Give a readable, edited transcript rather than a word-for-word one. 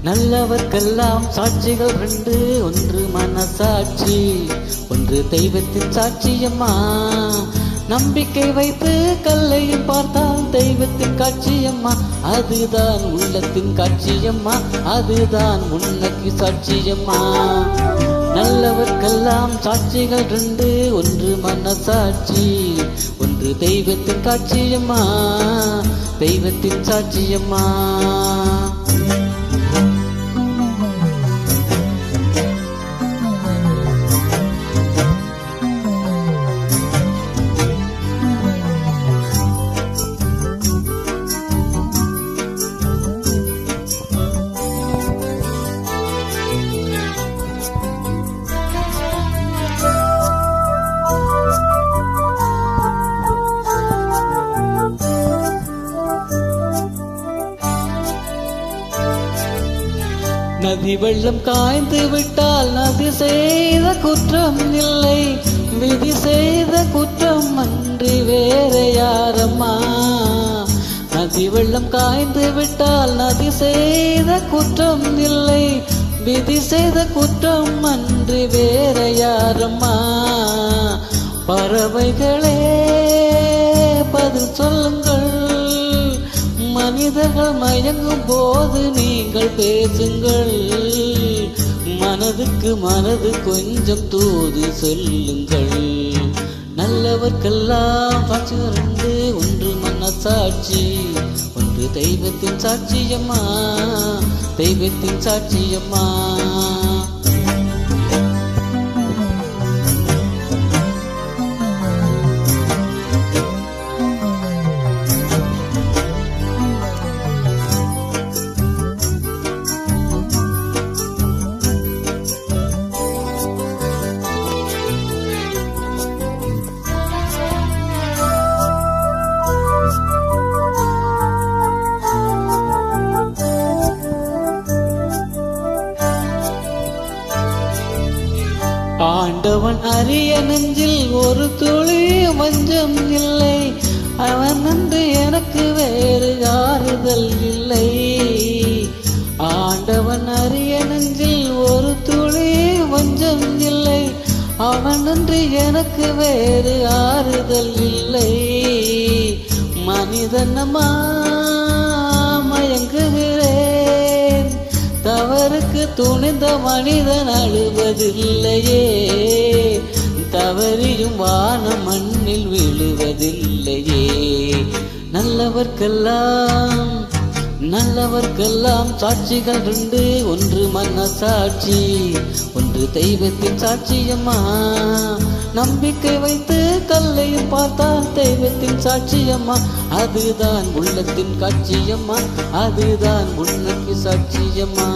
நல்லவர்க்கெல்லாம் சாட்சிகள் ரெண்டு, ஒன்று மனசாட்சி, ஒன்று தெய்வத்தின் சாட்சியம்மா. நம்பிக்கை வைத்து கல்லையும் பார்த்தால் தெய்வத்தின் காட்சியம்மா, அதுதான் உள்ளத்தின் காட்சியம்மா, அதுதான் உனக்கு சாட்சியம்மா. நல்லவர்க்கெல்லாம் சாட்சிகள் ரெண்டு, ஒன்று மனசாட்சி, ஒன்று தெய்வத்தின் காட்சியம்மா, தெய்வத்தின் சாட்சியம்மா. நதி வெள்ளம் காய்ந்து விட்டால் நதி செய்த குற்றம் இல்லை, விதி செய்த குற்றம் அன்றி வேற யாரம்மா. நதி வெள்ளம் காய்ந்து விட்டால் நதி செய்த குற்றம் இல்லை, விதி செய்த குற்றம் அன்றி வேற யாரம்மா. பறவைகளே பதில் சொல்லுங்கள், மனிதர்கள் மயங்கும் போது நீங்கள் பேசுங்கள், மனதுக்கு மனது கொஞ்சம் தூது சொல்லுங்கள். நல்லவர்க்கெல்லாம் சாட்சி ரெண்டு, ஒன்று மனசாட்சி, ஒன்று தெய்வத்தின் சாட்சியம்மா, தெய்வத்தின் சாட்சியம்மா. ஆண்டவன் அரிய நெஞ்சில் ஒரு துளி வஞ்சம் இல்லை, அவன் என்று எனக்கு வேறு ஆறுதல் இல்லை. ஆண்டவன் அரிய நெஞ்சில் ஒரு துளி வஞ்சம் இல்லை, அவன் என்று எனக்கு வேறு ஆறுதல் இல்லை. மனிதனமா மயங்குகிறேன், தவறுக்கு துணிந்த மனிதன் அழுவதில்லையே, தவறியும் வானம் மண்ணில் விழுவதில்லையே. நல்லவர்க்கெல்லாம் சாட்சிகள் ரெண்டு, ஒன்று மனசாட்சி, ஒன்று தெய்வத்தின் சாட்சியம்மா. நம்பிக்கை வைத்து கல்லையும் பார்த்தால் தெய்வத்தின் சாட்சியம்மா, அதுதான் உள்ளத்தின் காட்சியம்மா, அதுதான் உனக்கு சாட்சியம்மா.